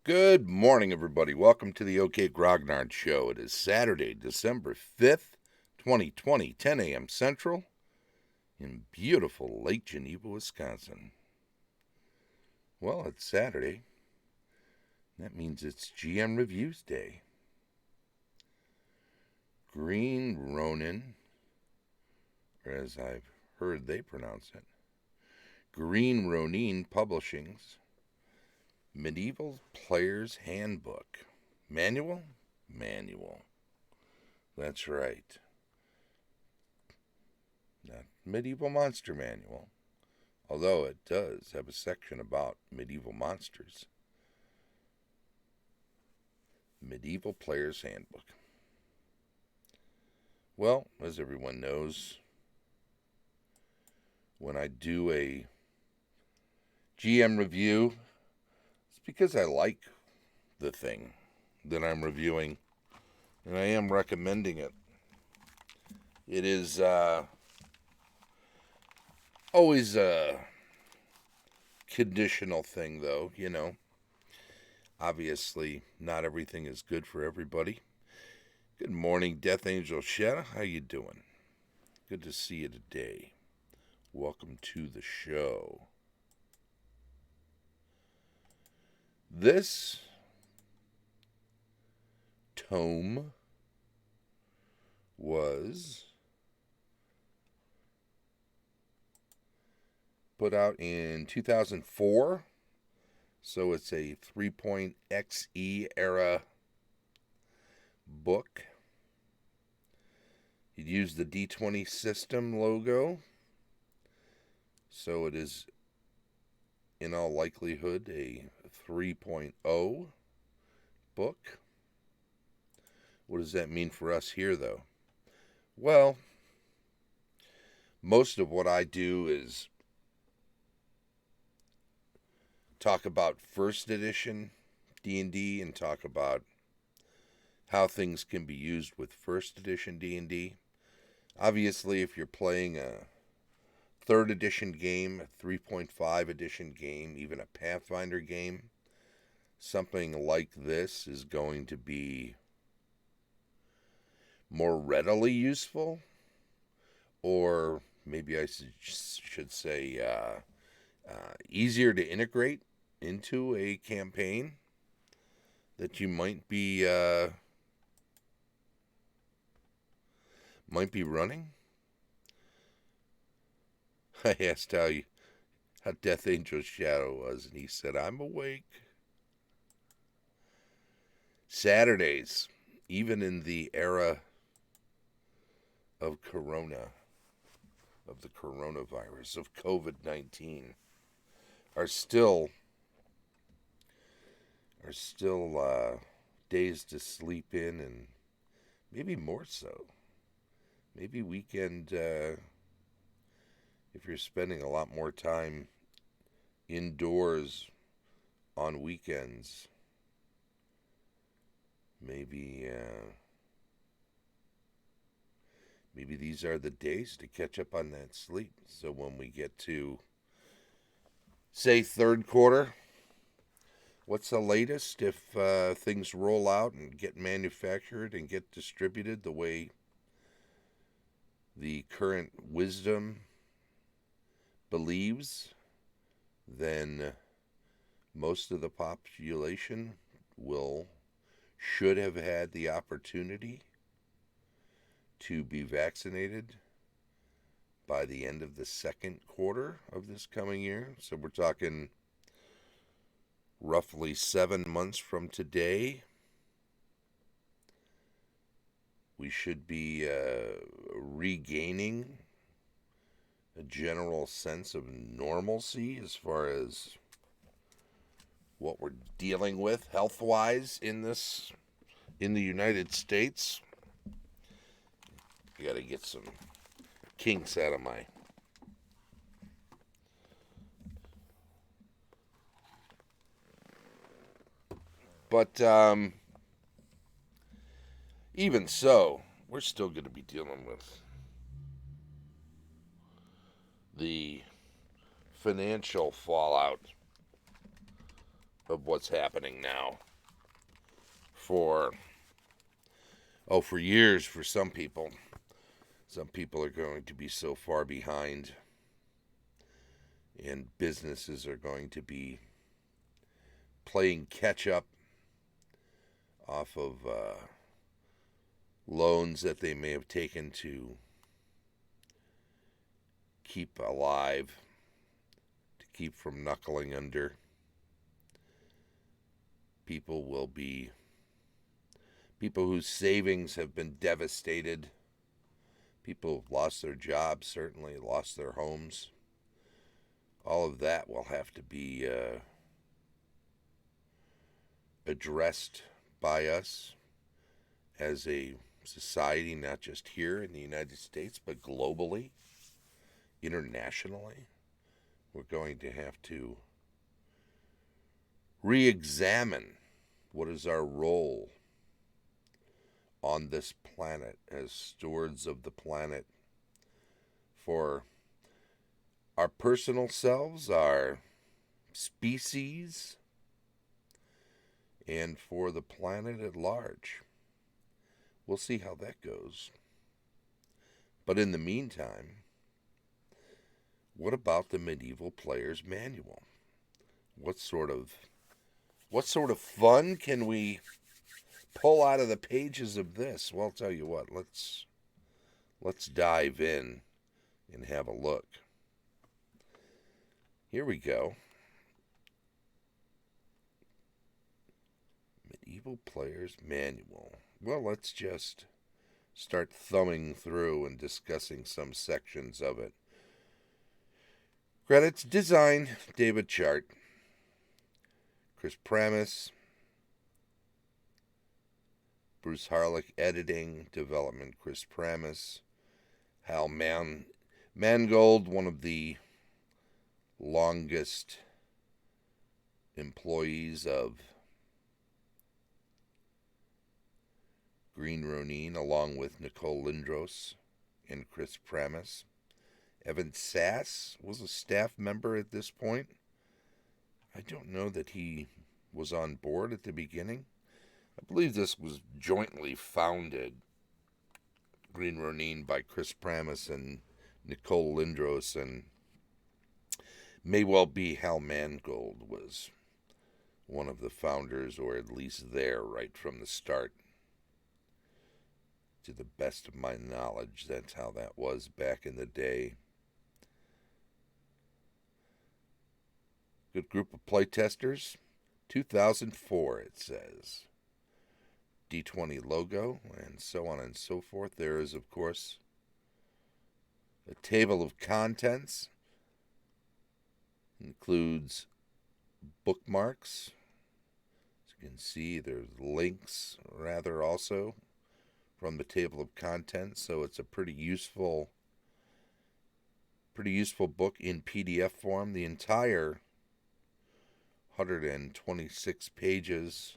Good morning, everybody. Welcome to the OK Grognard Show. It is Saturday, December 5th, 2020, 10 a.m. Central, in beautiful Lake Geneva, Wisconsin. Well, it's Saturday. That means it's GM Reviews Day. Green Ronin, or as I've heard they pronounce it, Green Ronin Publishing's Medieval Player's Handbook. Manual? Manual. That's right. Not Medieval Monster Manual, although it does have a section about medieval monsters. Medieval Player's Handbook. Well, as everyone knows, when I do a GM review, it's because I like the thing that I'm reviewing, and I am recommending it. It is always a conditional thing, though, you know. Obviously, not everything is good for everybody. Good morning, Death Angel Shadow. How you doing? Good to see you today. Welcome to the show. This tome was put out in 2004, so it's a 3.xe era book. It used the D20 system logo, so it is in all likelihood a 3.0 book. What does that mean for us here, though? Well, most of what I do is talk about first edition D&D and talk about how things can be used with first edition D&D. Obviously, if you're playing a third edition game, a 3.5 edition game, even a Pathfinder game, something like this is going to be more readily useful, or maybe I should say easier to integrate into a campaign that you might be running. I asked how Death Angel's shadow was, and he said, "I'm awake." Saturdays, even in the era of the coronavirus, of COVID-19, are still days to sleep in, and maybe more so. Maybe weekend, if you're spending a lot more time indoors on weekends, maybe these are the days to catch up on that sleep. So when we get to, say, third quarter, what's the latest if things roll out and get manufactured and get distributed the way the current wisdom believes, then most of the population should have had the opportunity to be vaccinated by the end of the second quarter of this coming year. So we're talking roughly 7 months from today. We should be regaining a general sense of normalcy as far as what we're dealing with health-wise in the United States. I gotta get some kinks out of my but even so, we're still going to be dealing with the financial fallout of what's happening now. For years, for some people are going to be so far behind, and businesses are going to be playing catch up off of loans that they may have taken to keep alive, to keep from knuckling under. People whose savings have been devastated. People have lost their jobs, certainly lost their homes. All of that will have to be addressed by us as a society, not just here in the United States, but globally, internationally. We're going to have to re-examine what is our role on this planet as stewards of the planet for our personal selves, our species, and for the planet at large. We'll see how that goes. But in the meantime, what about the Medieval Player's Manual? What sort of fun can we pull out of the pages of this? Well, I'll tell you what, let's dive in and have a look. Here we go. Medieval Player's Manual. Well, let's just start thumbing through and discussing some sections of it. Credits: design, David Chart. Chris Pramis. Bruce Harlick. Editing, development, Chris Pramis. Hal Mangold, one of the longest employees of Green Ronin, along with Nicole Lindros and Chris Pramis. Evan Sass was a staff member at this point. I don't know that he was on board at the beginning. I believe this was jointly founded, Green Ronin, by Chris Pramis and Nicole Lindros, and may well be Hal Mangold was one of the founders, or at least there right from the start. To the best of my knowledge, that's how that was back in the day. Good group of playtesters. 2004, it says. D20 logo, and so on and so forth. There is, of course, a table of contents. Includes bookmarks. As you can see, there's links, rather, also from the table of contents. So it's a pretty useful book in PDF form. The entire 126 pages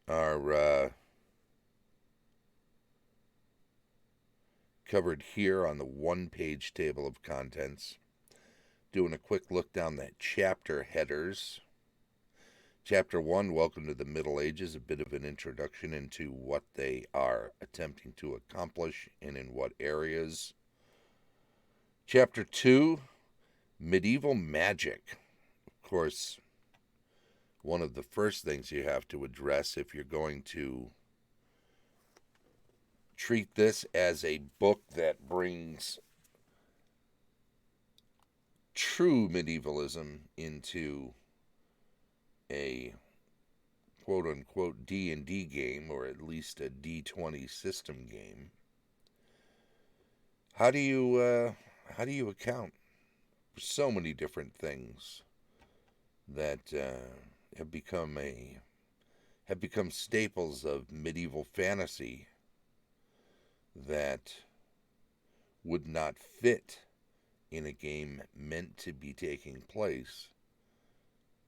are covered here on the one-page table of contents. Doing a quick look down that chapter headers. Chapter 1, Welcome to the Middle Ages, a bit of an introduction into what they are attempting to accomplish and in what areas. Chapter 2, Medieval Magic. Of course, one of the first things you have to address if you're going to treat this as a book that brings true medievalism into a quote-unquote D&D game, or at least a D20 system game. How do you account for so many different things that have become staples of medieval fantasy that would not fit in a game meant to be taking place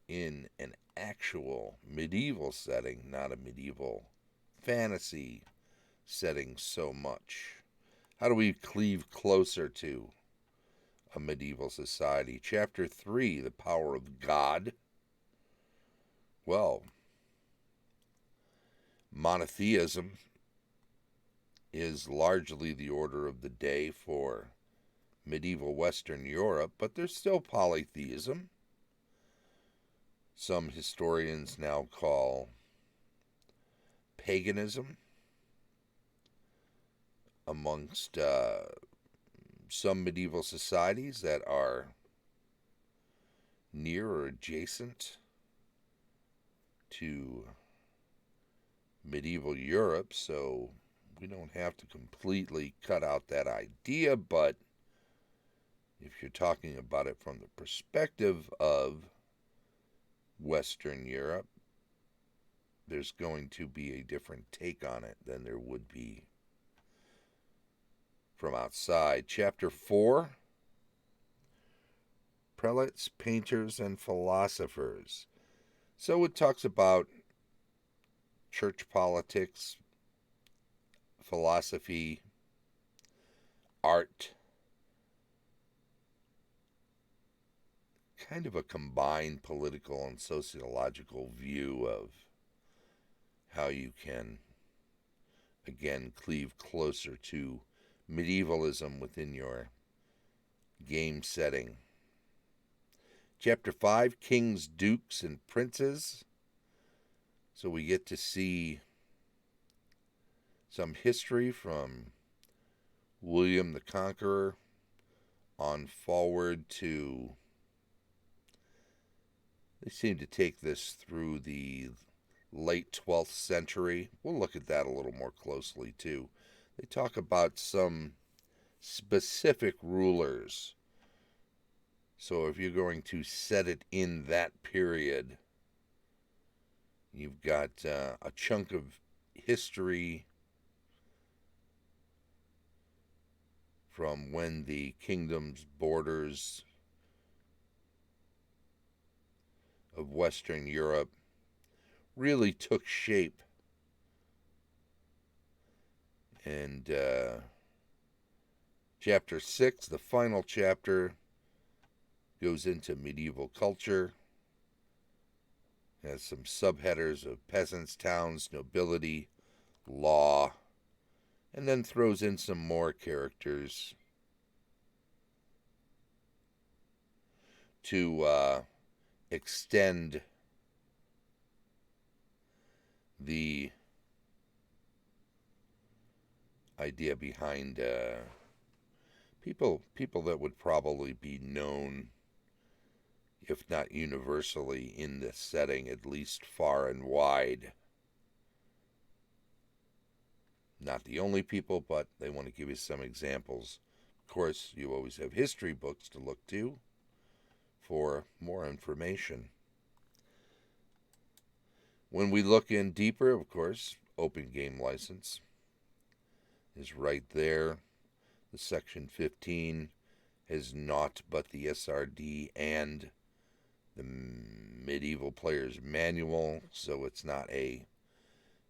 in an actual medieval setting, not a medieval fantasy setting so much? How do we cleave closer to a medieval society. Chapter 3, the power of God. Well, monotheism is largely the order of the day for medieval Western Europe, but there's still polytheism. Some historians now call paganism amongst some medieval societies that are near or adjacent to medieval Europe, so we don't have to completely cut out that idea, but if you're talking about it from the perspective of Western Europe, there's going to be a different take on it than there would be from outside. Chapter 4, Prelates, Painters, and Philosophers. So it talks about church politics, philosophy, art, kind of a combined political and sociological view of how you can, again, cleave closer to medievalism within your game setting. Chapter 5, Kings, Dukes, and Princes. So we get to see some history from William the Conqueror on forward to, they seem to take this through the late 12th century. We'll look at that a little more closely too. They talk about some specific rulers. So if you're going to set it in that period, you've got a chunk of history from when the kingdom's borders of Western Europe really took shape. And chapter 6, the final chapter, goes into medieval culture. Has some subheaders of peasants, towns, nobility, law, and then throws in some more characters to extend the idea behind people that would probably be known, if not universally, in this setting, at least far and wide. Not the only people, but they want to give you some examples. Of course, you always have history books to look to for more information. When we look in deeper, of course, open game license is right there. The section 15 has naught but the SRD and the medieval player's manual, so it's not a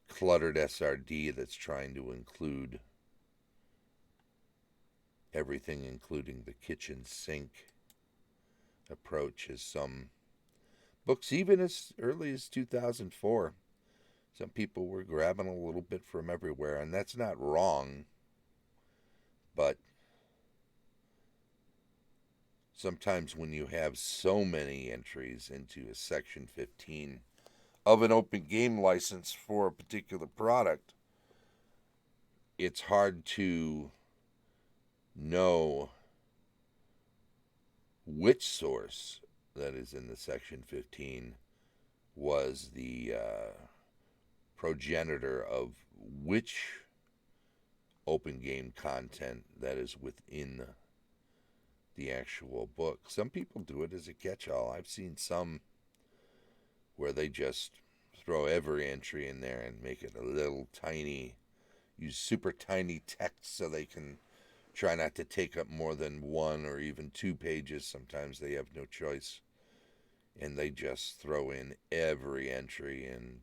cluttered SRD that's trying to include everything, including the kitchen sink approach, as some books, even as early as 2004, some people were grabbing a little bit from everywhere, and that's not wrong, but sometimes when you have so many entries into a section 15 of an open game license for a particular product, it's hard to know which source that is in the section 15 was the progenitor of which open game content that is within the actual book. Some people do it as a catch-all. I've seen some where they just throw every entry in there and make it a little tiny, use super tiny text so they can try not to take up more than 1 or even 2 pages. Sometimes they have no choice, and they just throw in every entry. And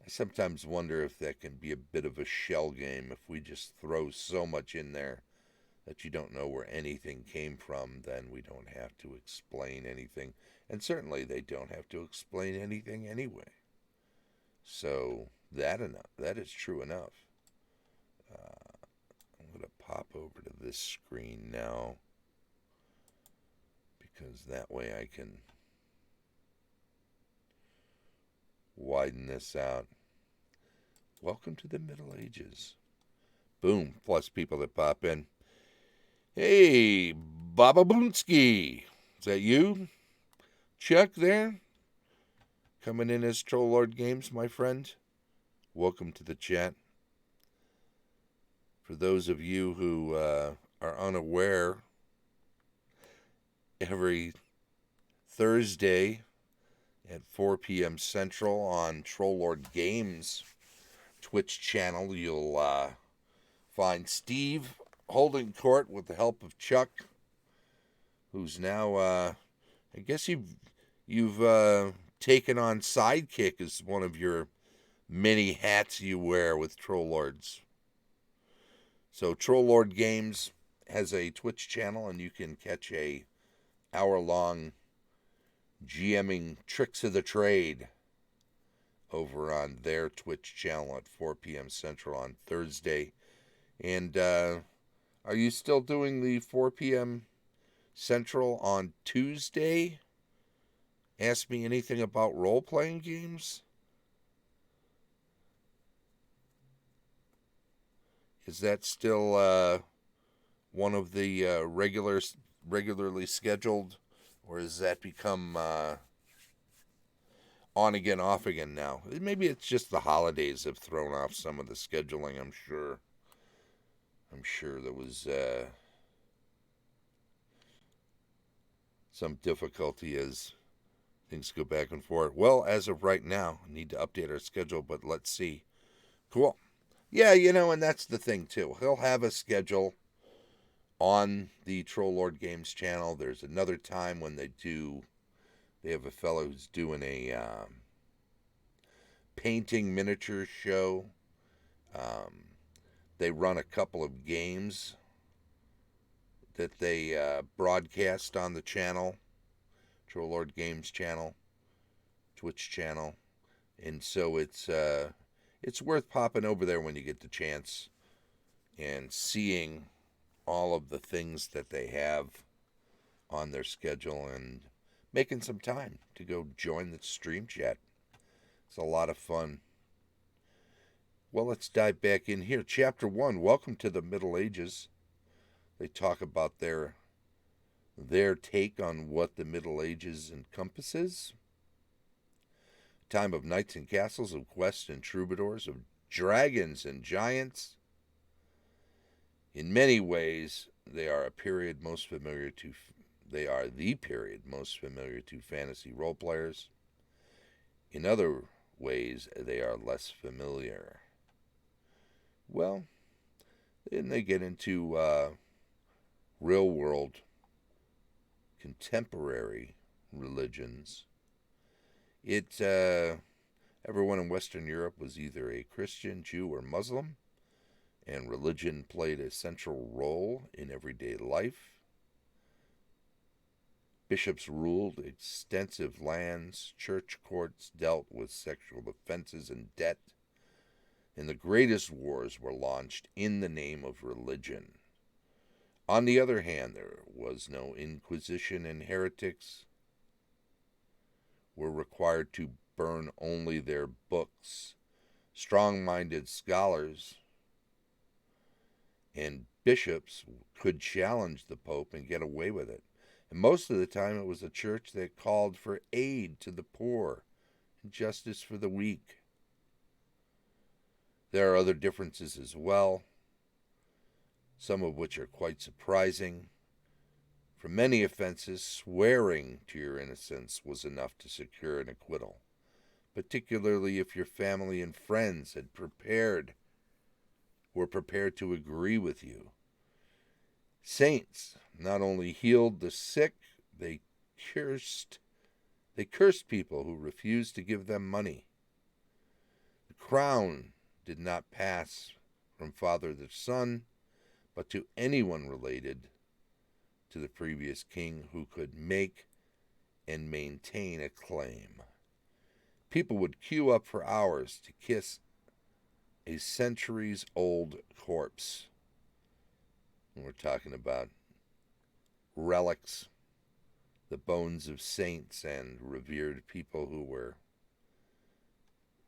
I sometimes wonder if that can be a bit of a shell game if we just throw so much in there that you don't know where anything came from, then we don't have to explain anything. And certainly they don't have to explain anything anyway. So that is true enough. I'm going to pop over to this screen now because that way I can widen this out. Welcome to the Middle Ages. Boom. Plus people that pop in. Hey, Baba Boonsky. Is that you? Chuck there? Coming in as Troll Lord Games, my friend. Welcome to the chat. For those of you who are unaware, every Thursday at 4 p.m. Central on Troll Lord Games Twitch channel, you'll find Steve holding court with the help of Chuck, who's now, I guess you've taken on Sidekick as one of your many hats you wear with Troll Lords. So Troll Lord Games has a Twitch channel, and you can catch a hour-long GMing tricks of the trade over on their Twitch channel at 4 p.m. Central on Thursday. And are you still doing the 4 p.m. Central on Tuesday? Ask me anything about role-playing games? Is that still one of the regularly scheduled, or has that become on again, off again now? Maybe it's just the holidays have thrown off some of the scheduling. I'm sure there was some difficulty as things go back and forth. Well, as of right now, I need to update our schedule, but let's see. Cool. Yeah, and that's the thing, too. He'll have a schedule on the Troll Lord Games channel. There's another time when they have a fellow who's doing a painting miniature show. They run a couple of games that they broadcast on the channel, Troll Lord Games channel, Twitch channel. And so it's worth popping over there when you get the chance and seeing all of the things that they have on their schedule and making some time to go join the stream chat. It's a lot of fun. Well, let's dive back in here. Chapter 1, Welcome to the Middle Ages. They talk about their take on what the Middle Ages encompasses. Time of knights and castles, of quests and troubadours, of dragons and giants. In many ways, they are the period most familiar to fantasy role players. In other ways, they are less familiar. Well, then they get into real-world, contemporary religions. Everyone in Western Europe was either a Christian, Jew, or Muslim, and religion played a central role in everyday life. Bishops ruled extensive lands, church courts dealt with sexual offenses and debt, and the greatest wars were launched in the name of religion. On the other hand, there was no inquisition, and heretics were required to burn only their books. Strong-minded scholars and bishops could challenge the Pope and get away with it. And most of the time it was a church that called for aid to the poor and justice for the weak. There are other differences as well, some of which are quite surprising. For many offenses, swearing to your innocence was enough to secure an acquittal, particularly if your family and friends were prepared to agree with you. Saints not only healed the sick, they cursed people who refused to give them money. The crown did not pass from father to son, but to anyone related to the previous king who could make and maintain a claim. People would queue up for hours to kiss a centuries-old corpse. We're talking about relics, the bones of saints and revered people who were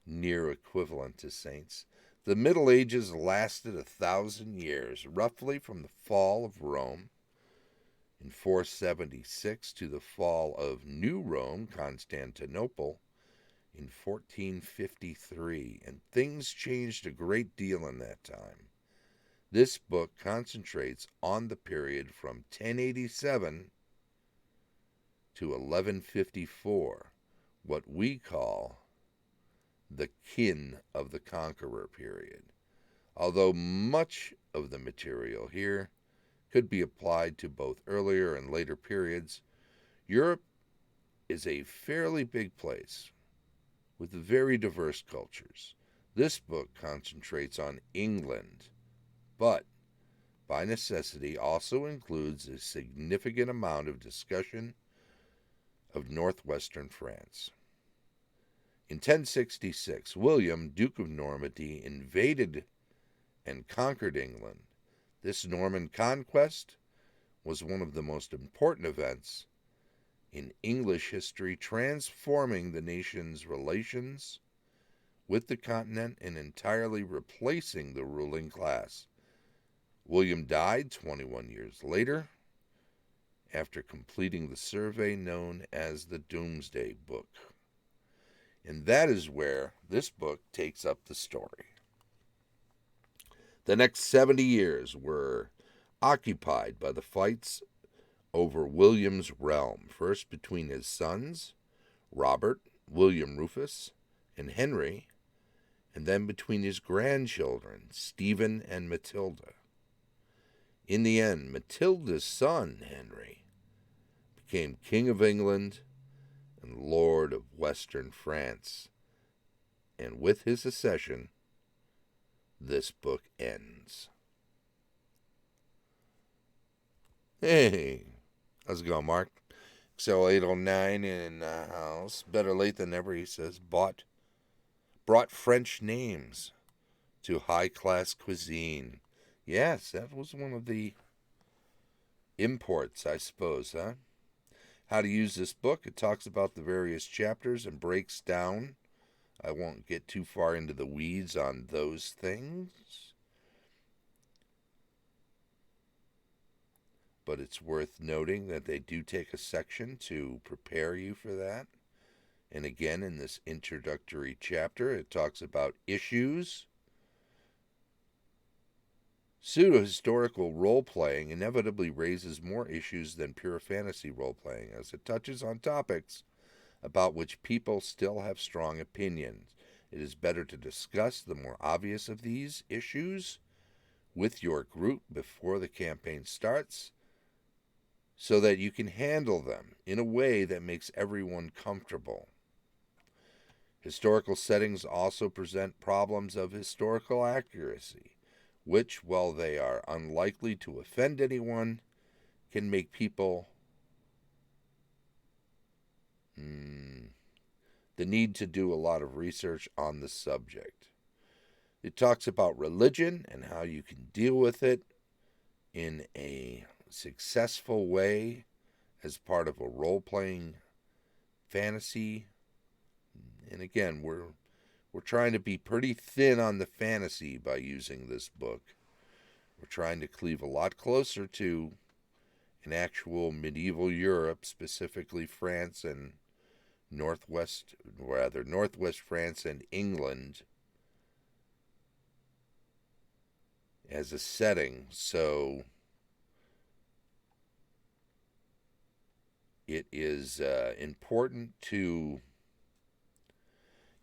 near equivalent to saints. The Middle Ages lasted 1,000 years, roughly from the fall of Rome in 476 to the fall of New Rome, Constantinople, in 1453, and things changed a great deal in that time. This book concentrates on the period from 1087 to 1154, what we call the Kin of the Conqueror period, although much of the material here could be applied to both earlier and later periods. Europe is a fairly big place with very diverse cultures. This book concentrates on England, but by necessity also includes a significant amount of discussion of northwestern France. In 1066, William, Duke of Normandy, invaded and conquered England. This Norman conquest was one of the most important events in English history, transforming the nation's relations with the continent and entirely replacing the ruling class. William died 21 years later after completing the survey known as the Domesday Book. And that is where this book takes up the story. The next 70 years were occupied by the fights over William's realm, first between his sons, Robert, William Rufus, and Henry, and then between his grandchildren, Stephen and Matilda. In the end, Matilda's son, Henry, became King of England and Lord of Western France. And with his accession, this book ends. Hey, how's it going, Mark? XL809 in the house. Better late than never, he says. Brought French names to high-class cuisine. Yes, that was one of the imports, I suppose, huh? How to use this book. It talks about the various chapters and breaks down. I won't get too far into the weeds on those things, but it's worth noting that they do take a section to prepare you for that. And again, in this introductory chapter, it talks about issues. Pseudo-historical role-playing inevitably raises more issues than pure fantasy role-playing, as it touches on topics about which people still have strong opinions. It is better to discuss the more obvious of these issues with your group before the campaign starts, so that you can handle them in a way that makes everyone comfortable. Historical settings also present problems of historical accuracy, which, while they are unlikely to offend anyone, can make people the need to do a lot of research on the subject. It talks about religion and how you can deal with it in a successful way as part of a role-playing fantasy. And again, we're trying to be pretty thin on the fantasy by using this book. We're trying to cleave a lot closer to an actual medieval Europe, specifically France and Northwest France and England as a setting. So it is important to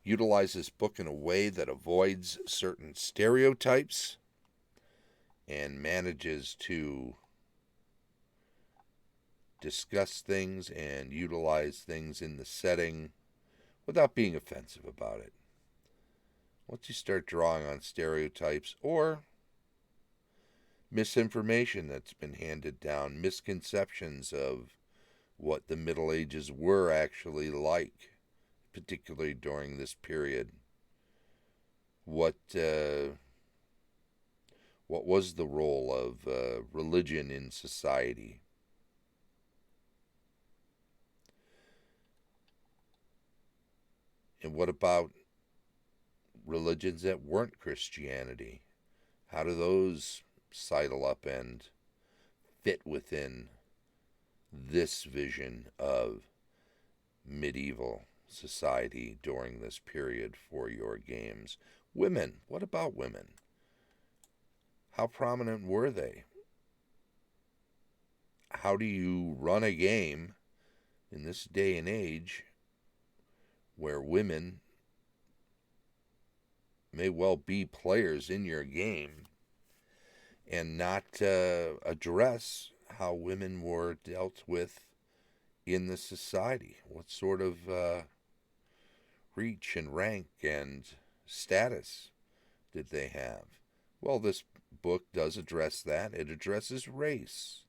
utilize this book in a way that avoids certain stereotypes and manages to discuss things and utilize things in the setting without being offensive about it. Once you start drawing on stereotypes or misinformation that's been handed down, misconceptions of what the Middle Ages were actually like, particularly during this period. What what was the role of religion in society? And what about religions that weren't Christianity? How do those sidle up and fit within this vision of medieval society during this period for your games? Women, what about women? How prominent were they? How do you run a game in this day and age where women may well be players in your game and not address how women were dealt with in the society? What sort of reach and rank and status did they have? Well, this book does address that. It addresses race.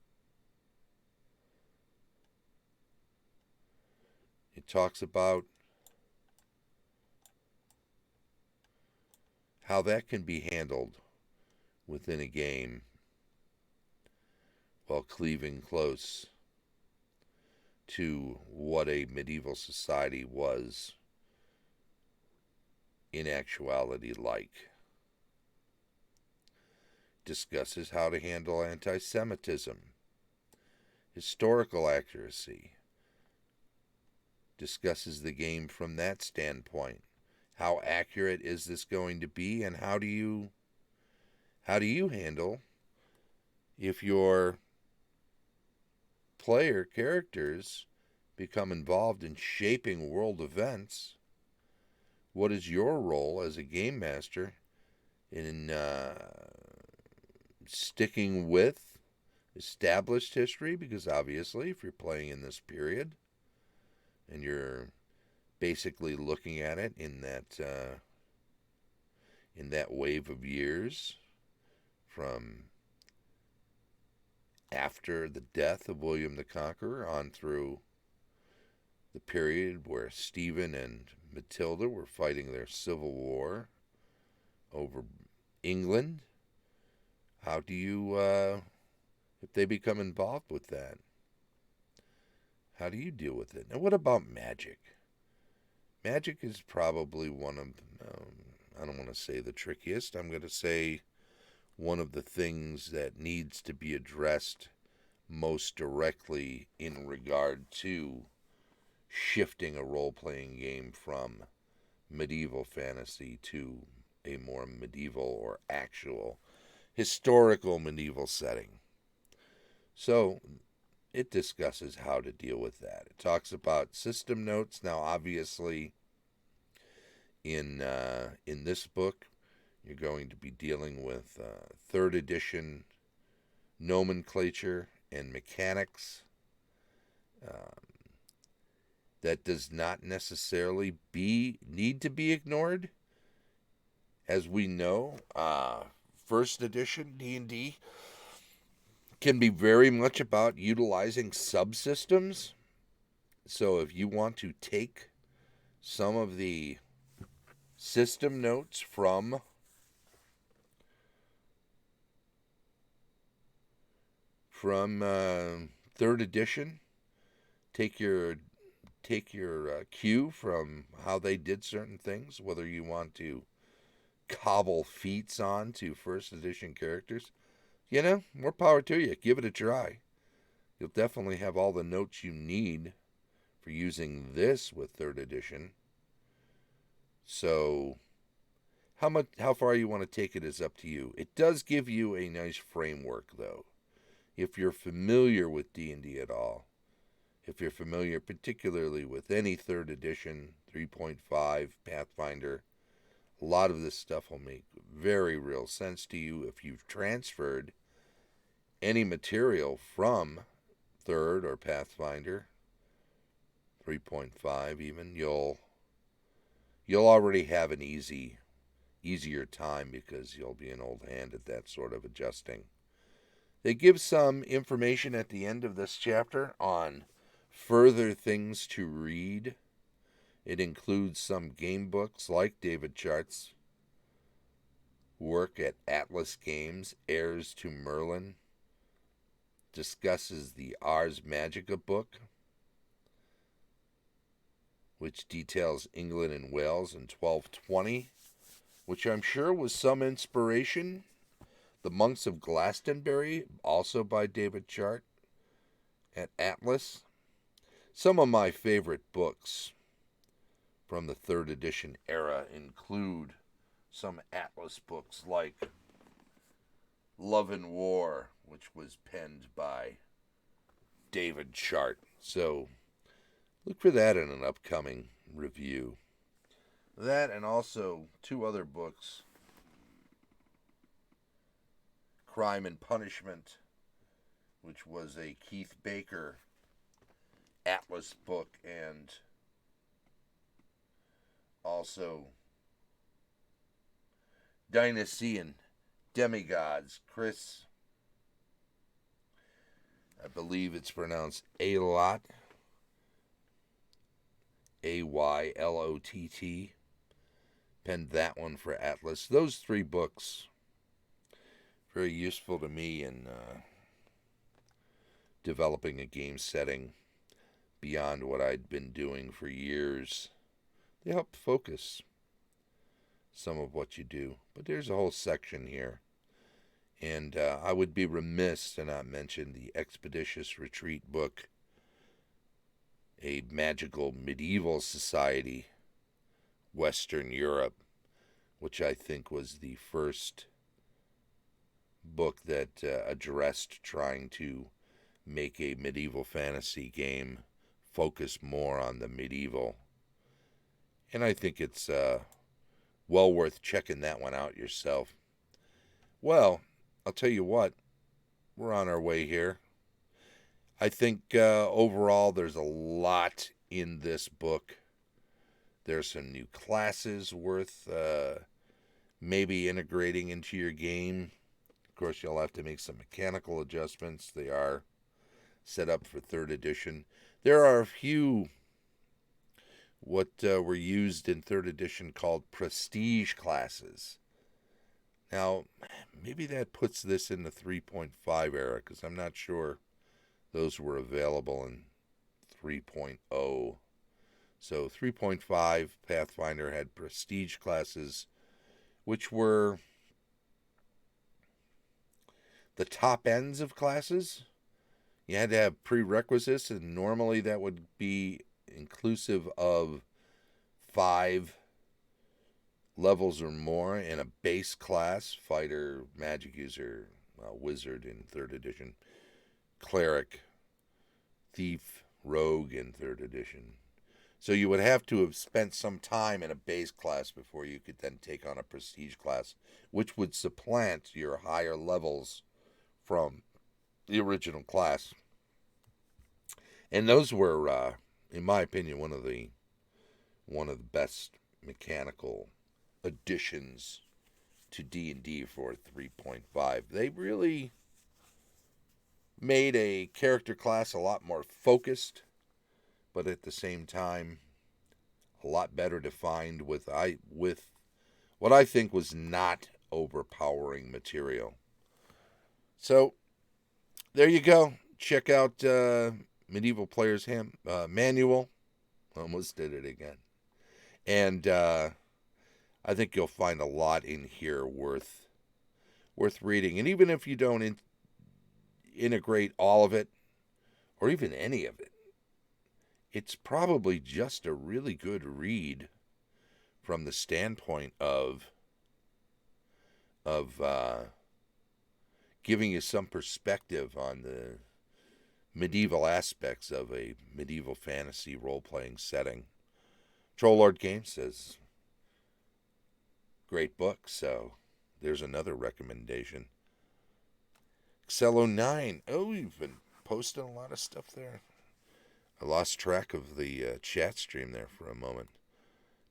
It talks about how that can be handled within a game while cleaving close to what a medieval society was in actuality like. Discusses how to handle anti-Semitism, historical accuracy, discusses the game from that standpoint. How accurate is this going to be, and how do you handle if your player characters become involved in shaping world events? What is your role as a game master in sticking with established history? Because obviously, if you're playing in this period and you're basically looking at it in that wave of years from after the death of William the Conqueror on through the period where Stephen and Matilda were fighting their civil war over England, how do you, if they become involved with that, how do you deal with it? And what about magic? Magic is probably one of, I don't want to say the trickiest, I'm going to say one of the things that needs to be addressed most directly in regard to shifting a role-playing game from medieval fantasy to a more medieval or actual historical medieval setting. So it discusses how to deal with that. It talks about system notes. Now, obviously, in this book, you're going to be dealing with third edition nomenclature and mechanics. That does not necessarily need to be ignored. As we know, first edition D&D can be very much about utilizing subsystems. So if you want to take some of the system notes from third edition, take your cue from how they did certain things, whether you want to cobble feats onto first edition characters, more power to you. Give it a try. You'll definitely have all the notes you need for using this with third edition. So how far you want to take it is up to you. It does give you a nice framework, though. If you're familiar with D&D at all, if you're familiar particularly with any third edition, 3.5, Pathfinder, a lot of this stuff will make very real sense to you. If you've transferred any material from third or Pathfinder, 3.5 even, you'll already have an easier time because you'll be an old hand at that sort of adjusting. They give some information at the end of this chapter on further things to read. It includes some game books like David Chart's work at Atlas Games, Heirs to Merlin, discusses the Ars Magica book, which details England and Wales in 1220, which I'm sure was some inspiration. The Monks of Glastonbury, also by David Chart at Atlas. Some of my favorite books from the 3rd edition era include some Atlas books like Love and War, which was penned by David Chart. So look for that in an upcoming review. That and also 2 other books, Crime and Punishment, which was a Keith Baker Atlas book, and also Dionysian Demigods. Chris, I believe it's pronounced Aylott, Aylott, penned that one for Atlas. Those 3 books, very useful to me in developing a game setting beyond what I'd been doing for years. They help focus some of what you do. But there's a whole section here. And I would be remiss to not mention the Expeditious Retreat book, A Magical Medieval Society, Western Europe, which I think was the first book that addressed trying to make a medieval fantasy game focus more on the medieval. And I think it's well worth checking that one out yourself. Well, I'll tell you what, we're on our way here. I think overall there's a lot in this book. There's some new classes worth maybe integrating into your game. Of course, you'll have to make some mechanical adjustments. They are set up for 3rd edition. There are a few what were used in 3rd edition called prestige classes. Now, maybe that puts this in the 3.5 era, because I'm not sure those were available in 3.0. So 3.5 Pathfinder had prestige classes, which were the top ends of classes. You had to have prerequisites, and normally that would be inclusive of 5 levels or more in a base class: fighter, magic user, wizard in 3rd edition, cleric, thief, rogue in 3rd edition. So you would have to have spent some time in a base class before you could then take on a prestige class, which would supplant your higher levels from the original class. And those were, in my opinion, one of the best mechanical additions to D&D for 3.5. They really made a character class a lot more focused, but at the same time a lot better defined with what I think was not overpowering material. So there you go. Check out Medieval Player's Manual. Almost did it again. And I think you'll find a lot in here worth reading. And even if you don't integrate all of it, or even any of it, it's probably just a really good read from the standpoint of giving you some perspective on the medieval aspects of a medieval fantasy role-playing setting. Trollord Games says, great book, so there's another recommendation. s01ep268. Oh, you've been posting a lot of stuff there. I lost track of the chat stream there for a moment.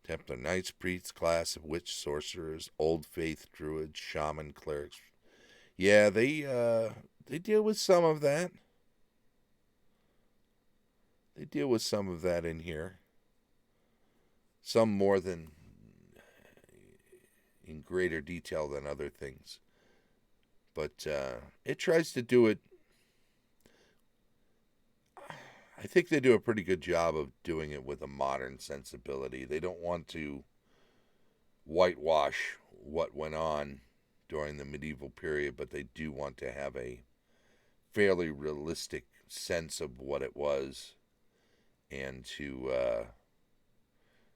Templar Knights, Priests, Class of Witch, Sorcerers, Old Faith, Druids, Shaman, Clerics. Yeah, they they deal with some of that. They deal with some of that in here. Some more than in greater detail than other things. But it tries to do it. I think they do a pretty good job of doing it with a modern sensibility. They don't want to whitewash what went on during the medieval period, but they do want to have a fairly realistic sense of what it was and to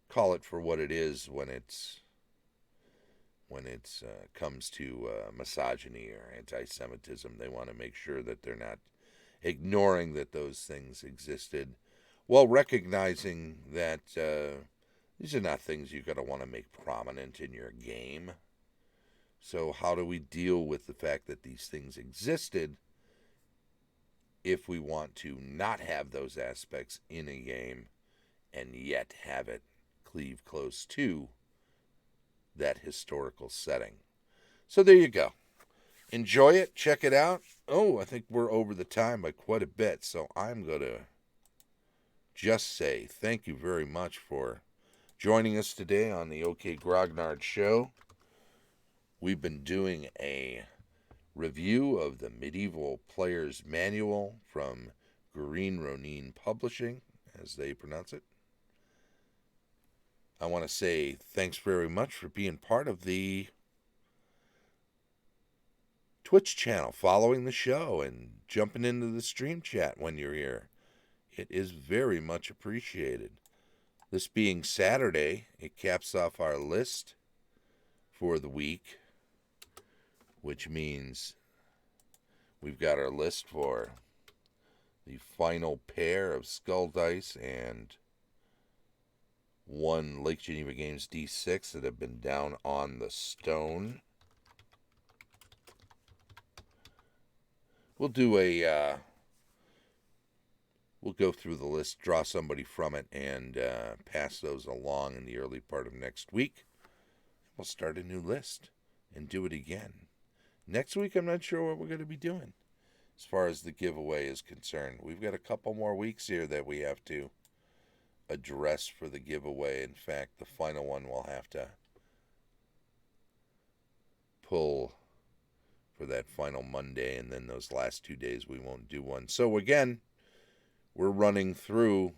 call it for what it is when it's comes to misogyny or anti-Semitism. They want to make sure that they're not ignoring that those things existed, while recognizing that these are not things you're going to want to make prominent in your game. So how do we deal with the fact that these things existed if we want to not have those aspects in a game and yet have it cleave close to that historical setting? So there you go. Enjoy it. Check it out. Oh, I think we're over the time by quite a bit, so I'm going to just say thank you very much for joining us today on the OK Grognard Show. We've been doing a review of the Medieval Player's Manual from Ronin Publishing, as they pronounce it. I want to say thanks very much for being part of the Twitch channel, following the show, and jumping into the stream chat when you're here. It is very much appreciated. This being Saturday, it caps off our list for the week, which means we've got our list for the final pair of Skull Dice and one Lake Geneva Games D6 that have been down on the stone. We'll do we'll go through the list, draw somebody from it, and pass those along in the early part of next week. We'll start a new list and do it again. Next week, I'm not sure what we're going to be doing as far as the giveaway is concerned. We've got a couple more weeks here that we have to address for the giveaway. In fact, the final one we'll have to pull for that final Monday, and then those last 2 days we won't do one. So again, we're running through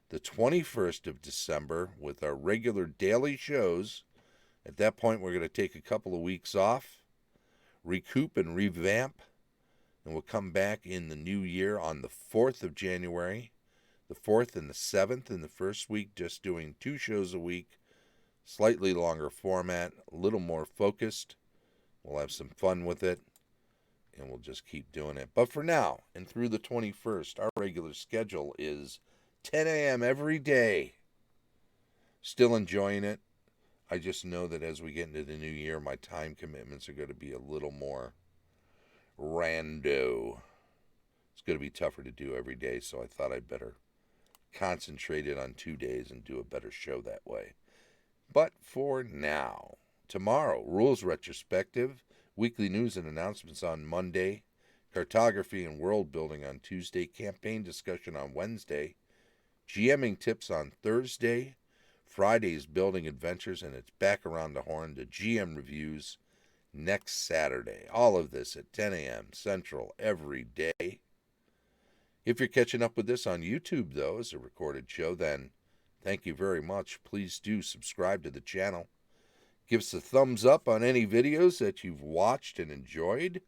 the 21st of December with our regular daily shows. At that point, we're going to take a couple of weeks off, recoup and revamp, and we'll come back in the new year on the 4th of January, the 4th and the 7th in the first week, just doing 2 shows a week, slightly longer format, a little more focused. We'll have some fun with it, and we'll just keep doing it. But for now, and through the 21st, our regular schedule is 10 a.m. every day. Still enjoying it. I just know that as we get into the new year, my time commitments are going to be a little more rando. It's going to be tougher to do every day, so I thought I'd better concentrate it on 2 days and do a better show that way. But for now, tomorrow, Rules Retrospective, weekly news and announcements on Monday, cartography and world building on Tuesday, campaign discussion on Wednesday, GMing tips on Thursday, Friday's building adventures, and it's back around the horn to GM reviews next Saturday. All of this at 10 a.m. Central every day. If you're catching up with this on YouTube, though, as a recorded show, then thank you very much. Please do subscribe to the channel. Give us a thumbs up on any videos that you've watched and enjoyed.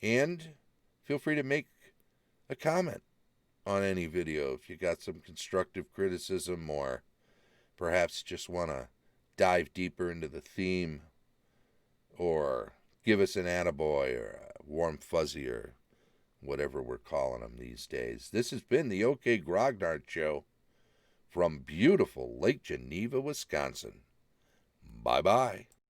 And feel free to make a comment on any video if you got some constructive criticism, or perhaps just want to dive deeper into the theme, or give us an attaboy or a warm fuzzy or whatever we're calling them these days. This has been the OK Grognard Show from beautiful Lake Geneva, Wisconsin. Bye-bye.